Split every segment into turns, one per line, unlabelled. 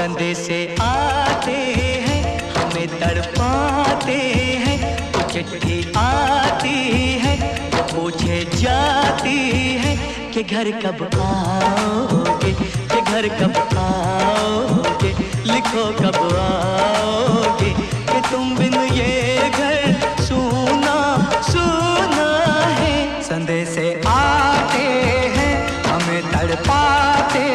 संदेशे आते हैं हमें तड़पाते हैं, तो चिट्ठी आती है तो पूछे जाती है कि घर कब आओगे, कि घर कब आओगे, लिखो कब आओगे, कि तुम बिन ये घर सूना सूना है। संदेशे आते हैं हमें तड़पाते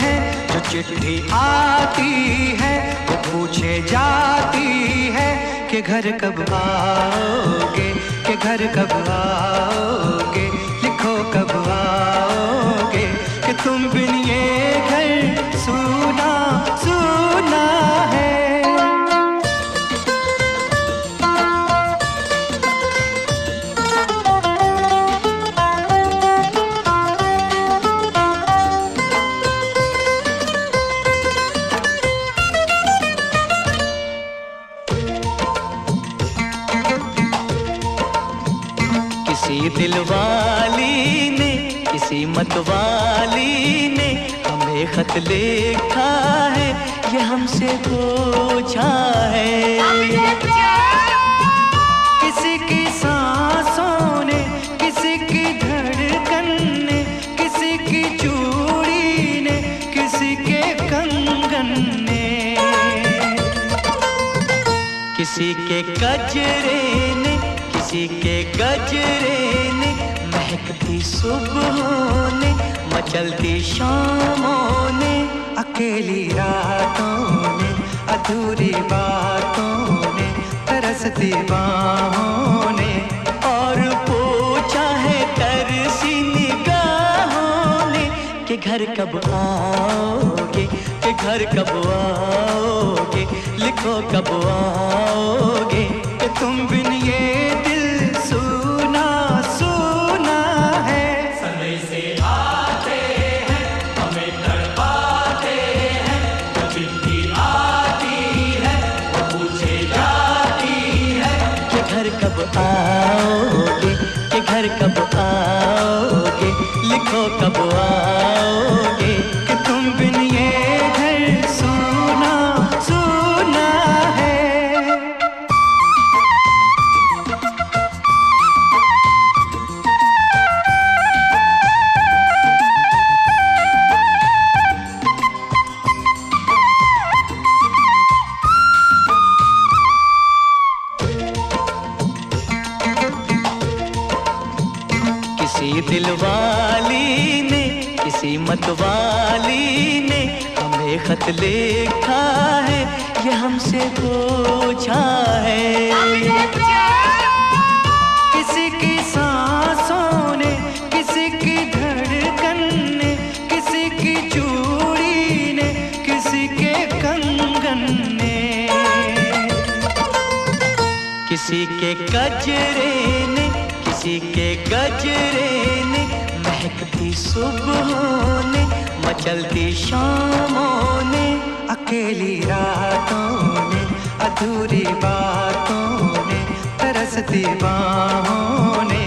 हैं, जो चिट्ठी आती है वो पूछे जाती है कि घर कब आओगे, कि घर कब आओगे, लिखो कब आओगे, कि तुम बिन ये घर सूना सूना है। किसी दिलवाली ने, किसी मतवाली ने हमें खत लिखा है, ये हमसे पूछा है। किसी की सांसों ने, किसी की धड़कन ने, किसी की चूड़ी ने, किसी के कंगन ने, किसी के गजरे ने, किसी के गजरे ने, महकती सुबहों ने, मचलती शामों ने, अकेली रातों ने, अधूरी बातों ने, तरसती बाहों ने, और पूछा है तरसी निगाहों ने कि घर कब आओगे, कि घर कब आओगे, लिखो कब आओगे, कि तुम बिन ये दिल सूना सूना है।
संदेशे आते हैं हमें तड़पाते हैं, जो चिट्ठी आती है वो पूछे जाती है
कि घर कब आओगे, कि घर कब आओगे, लिखो कब आओगे, कि तुम बिन ये घर सूना सूना है। किसी दिलवाली ने, किसी मतवाली ने हमें खत लिखा है, ये हमसे पूछा है। किसी की सांसों ने, किसी की धड़कन ने, किसी की चूड़ी ने, किसी के कंगन ने, किसी के गजरे ने, किसी के गजरे ने, महकती सुबहों ने, मचलती शामों ने, अकेली रातों ने, अधूरी बातों ने, तरसती बाहों ने,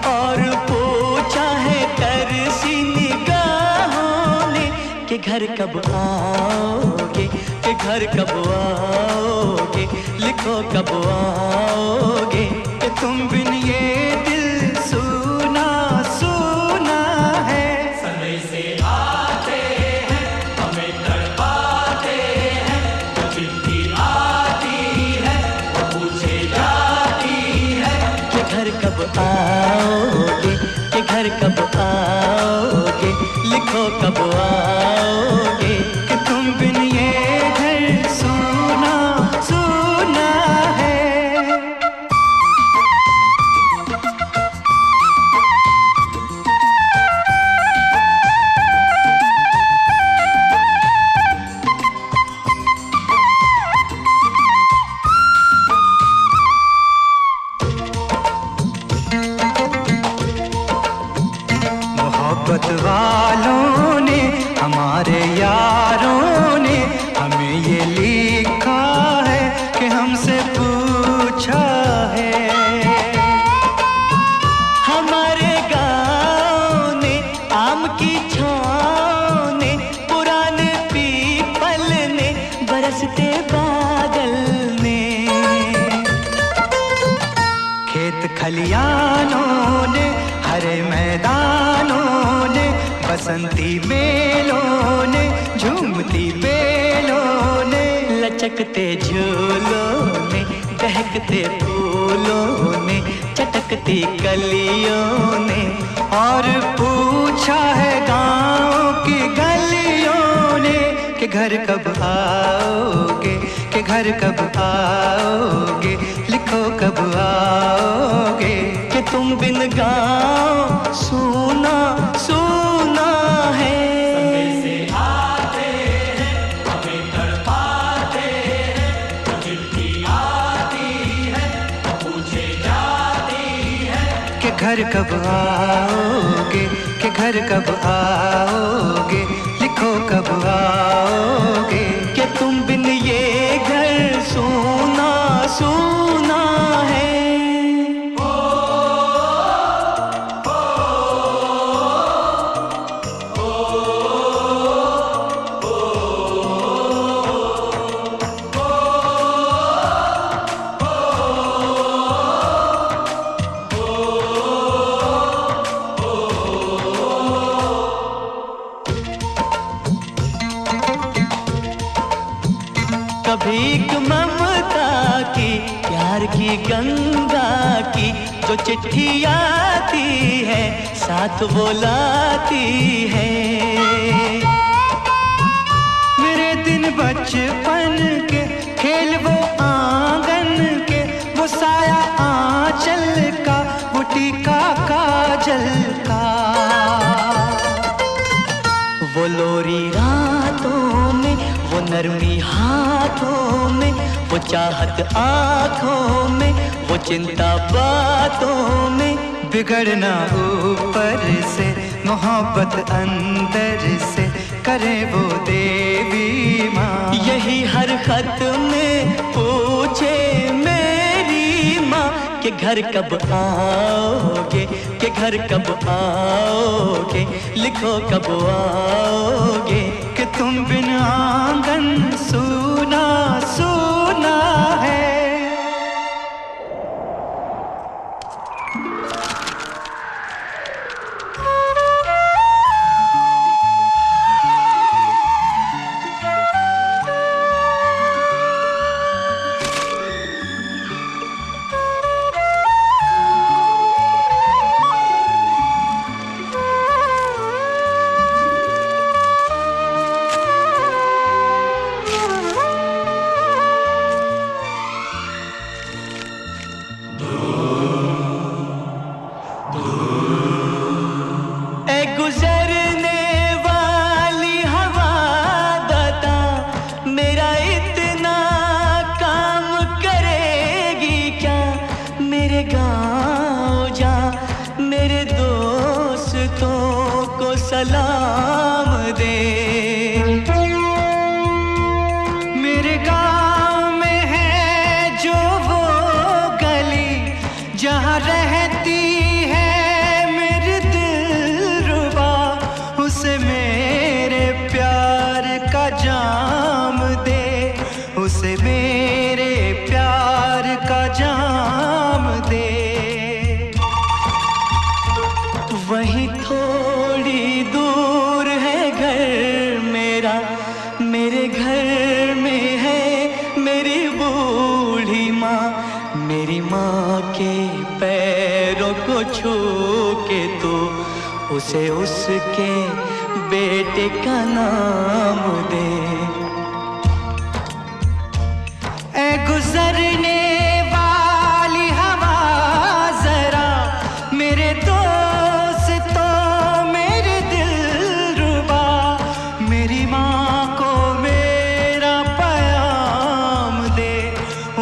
और पूछा है तरसी निगाहों ने कि घर कब आओगे, कि घर कब आओगे, लिखो कब आओगे, कि तुम बिन ये दिल सूना सूना है।
संदेशे आते हैं हमें तड़पाते हैं, जो चिट्ठी आती है वो पूछे जाती है
कि घर कब आओगे, कि घर कब आओगे, लिखो कब आओगे, कि तुम बिन ये घर सूना सूना है। मोहब्बत वालों ने, हमारे यारों ने हमें ये लिखा है कि हमसे पूछा है। हमारे गाँव ने, आम की छाँव ने, पुराने पीपल ने खलियानों ने, हरे मैदानों ने, बसंती मेलों ने, झूमती बेलों ने, लचकते झूलों ने, दहकते फूलों ने, चटकती कलियों ने, और पूछा है गाँव की गलियों ने कि घर कब आओगे, कि घर कब आओगे, लिखो कब आओगे, कि तुम बिन गाँव सूना सूना है।
से आते हैं हमें तड़पाते हैं, तो चिट्ठी आती है तो पूछे जाती है
कि घर कब आओगे, कि घर कब आओगे, लिखो कब आओगे, कि तुम बिन ये घर सूना सूना है। कभी एक ममता की, प्यार की गंगा की, जो चिट्ठी आती है साथ वो लाती है। मेरे दिन बचपन के, खेल वो आंगन के, वो साया आंचल का, वो टीका काजल का, वो लोरी रातों में, वो नरमी हाथों में, वो चाहत आँखों में, वो चिंता बातों में, बिगड़ना ऊपर से, मोहब्बत अंदर से, करे वो देवी माँ। यही हर खत में पूछे मेरी माँ कि घर कब आओगे, कि घर कब आओगे, लिखो कब आओगे, कि तुम बिन आंगन सूना सूना है। सलाम दे। मेरे गांव में है जो वो गली जहाँ रहती है मेरी दिलरुबा, उसे मेरे प्यार का जाम दे, उसे मेरे प्यार का जाम दे। वहीं थोड़ी दूर है घर मेरा, मेरे घर में है मेरी बूढ़ी माँ। मेरी माँ के पैरों को छू के तो उसे उसके बेटे का नाम दे। ऐ गुजरने वाली हवा जरा मेरे दोस्तों मेरे दिलरुबा, मेरी माँ को मेरा पैगाम दे,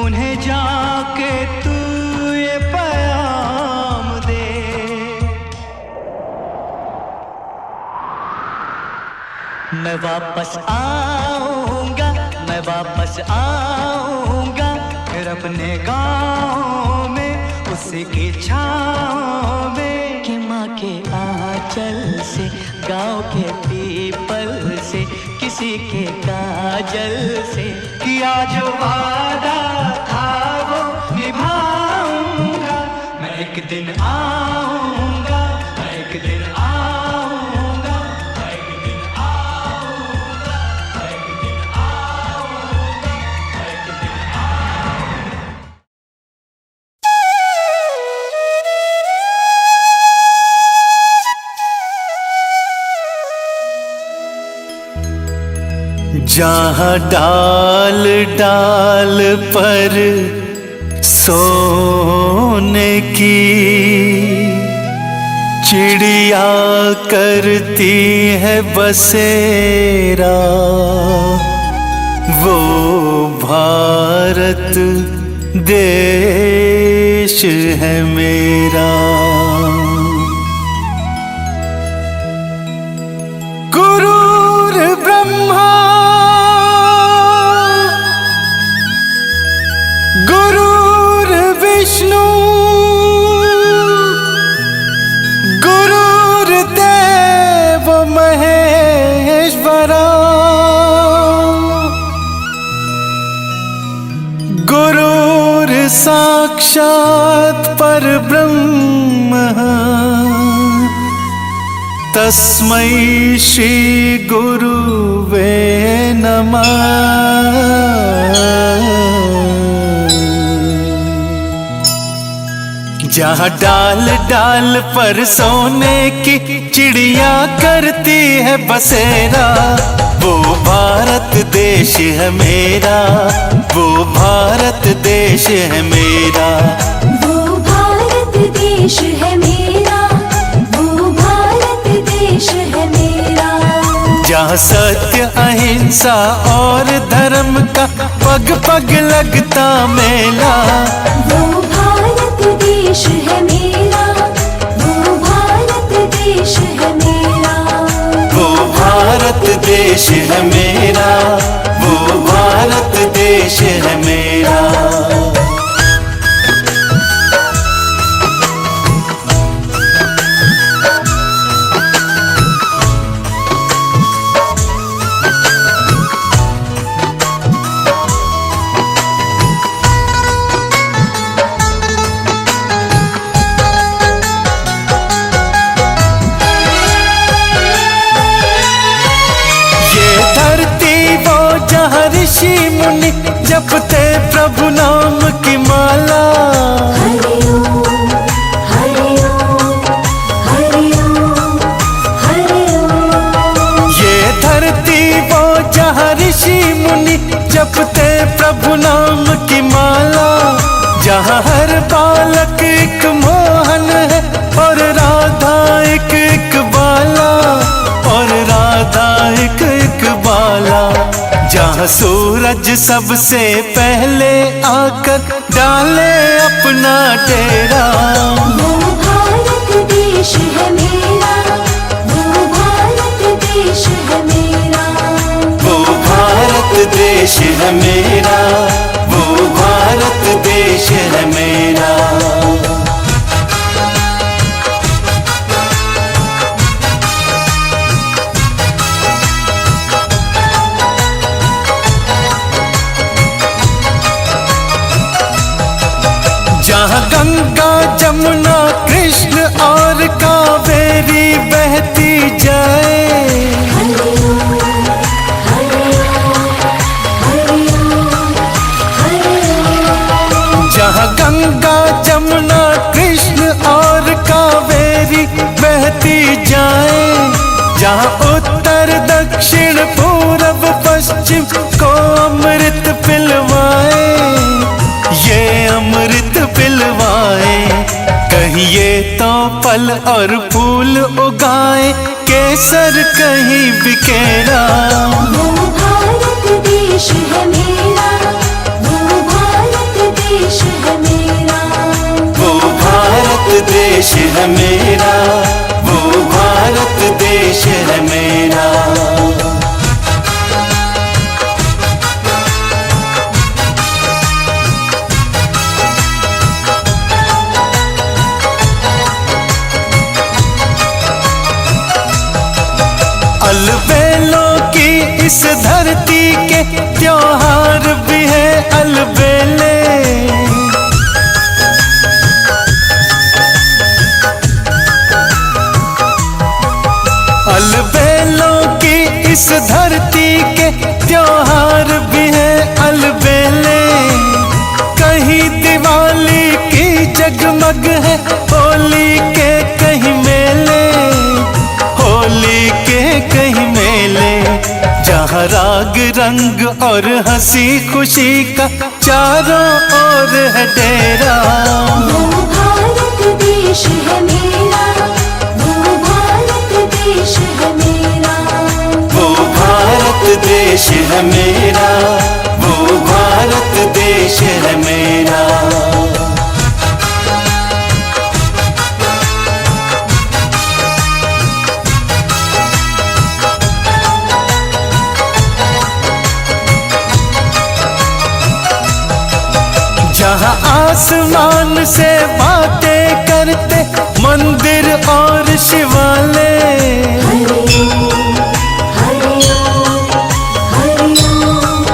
उन्हें जाके तू ये पैगाम दे। मैं वापस आऊंगा, मैं वापस आऊंगा फिर अपने गाँव में उसी की छाँव में। कि माँ के आंचल से, गाँव के पीपल से, किसी के काजल से किया जो वादा था वो निभाऊंगा। मैं एक एक दिन आऊंगा, एक दिन आऊंगा, एक दिन आऊंगा, एक दिन आऊंगा, एक दिन आऊंगा। जहाँ डाल डाल पर सोने की चिड़िया करती है बसेरा, वो भारत देश है मेरा। गुरुर ब्रह्मा विष्णु गुरुर्देव महेश्वरा, गुरुर् साक्षात् परब्रह्म, तस्मै श्री गुरुवे नमः। जहाँ डाल डाल पर सोने की चिड़िया करती है बसेरा, वो भारत देश है मेरा, वो भारत देश है मेरा,
वो भारत देश है मेरा, वो भारत देश है मेरा।
जहाँ सत्य अहिंसा और धर्म का पग पग लगता मेला,
वो भारत देश है मेरा, वो भारत देश है मेरा,
वो भारत देश है मेरा, वो भारत देश है मेरा। ऋषि मुनि जपते प्रभु नाम की माला,
हरि ओम हरि ओम हरि ओम हरि ओम।
ये धरती वो जहाँ ऋषि मुनि जपते प्रभु नाम की माला, जहाँ हर बालक एक मोहन है और राधा एक एक बाला, और राधा एक एक बाला। जहाँ सूरज सबसे पहले आकर डाले अपना डेरा,
वो भारत देश है मेरा, वो भारत देश है मेरा,
वो भारत देश है मेरा, वो भारत देश है मेरा। जहाँ गंगा जमुना कृष्ण और कावेरी बहती जाए,
हरि ओम हरि ओम हरि ओम हरि ओम।
जहाँ गंगा जमुना कृष्ण और कावेरी बहती जाए, जहाँ उत्तर दक्षिण पूरब पश्चिम को अमृत पिलवाए, ये अमृत पिलवाए। कहीं ये तो फल और फूल उगाए, केसर कहीं बिकेरा,
वो भारत देश है मेरा, वो भारत देश है मेरा,
वो भारत देश है मेरा, वो भारत देश है मेरा। अलबेलों की इस धरती के त्योहार भी है अलबेले, त्योहार भी है अलबेले, कहीं दिवाली की जगमग है, होली के कहीं मेले, होली के कहीं मेले। जहाँ राग रंग और हंसी खुशी का चारों ओर है डेरा।
वो भारत देश है मेरा, वो भारत देश है मेरा,
वो भारत देश है मेरा, वो भारत देश है मेरा। जहाँ आसमान से बातें करते मंदिर और शिवालय,
हरि ओम, हरि ओम, हरि ओम,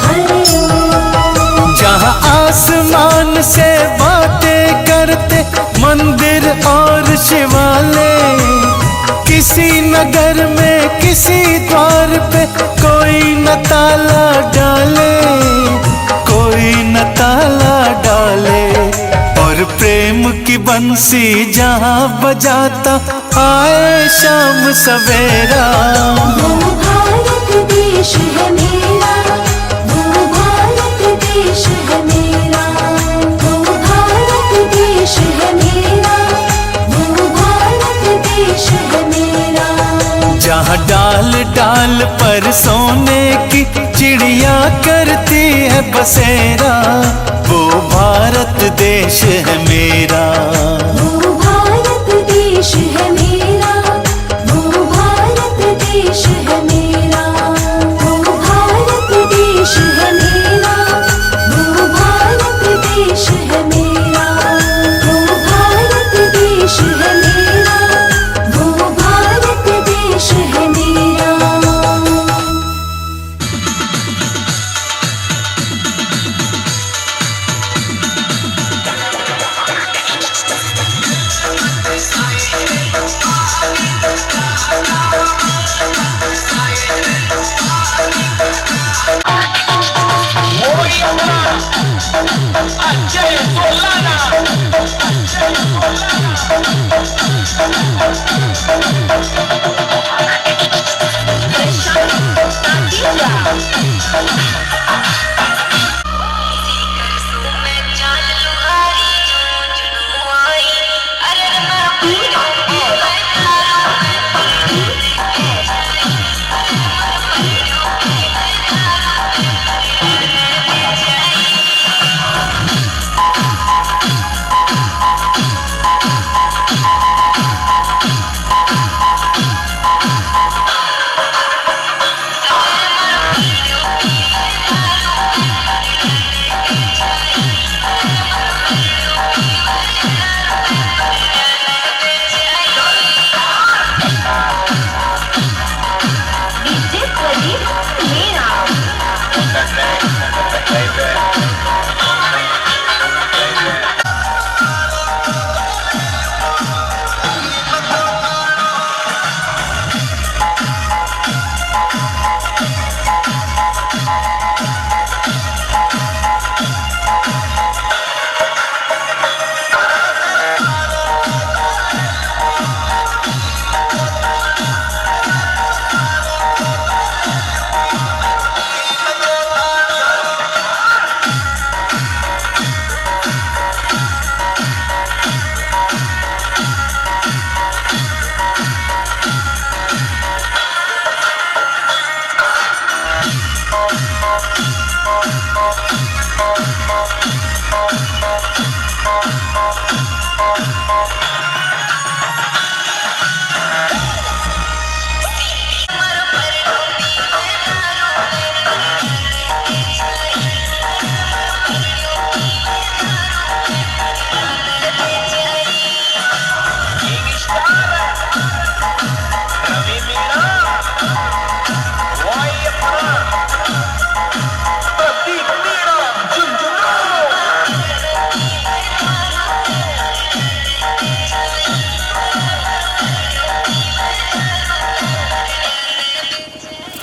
हरि ओम।
जहाँ आसमान से बातें करते मंदिर और शिवालय, किसी नगर में किसी द्वार पे कोई न ताला डाले, कोई न ताला डाले। और प्रेम की बंसी जहाँ बजाता आए शाम सवेरा।
वो भारत देश है मेरा, वो भारत देश है मेरा, वो भारत देश है मेरा, वो भारत देश है मेरा।
जहाँ डाल डाल पर सोने की चिड़िया करती है बसेरा, वो भारत देश है मेरा।
वो भारत देश है मेरा, वो भारत देश है मेरा, वो भारत देश है मेरा, वो भारत देश है मेरा, वो भारत देश है मेरा, वो भारत देश है मेरा।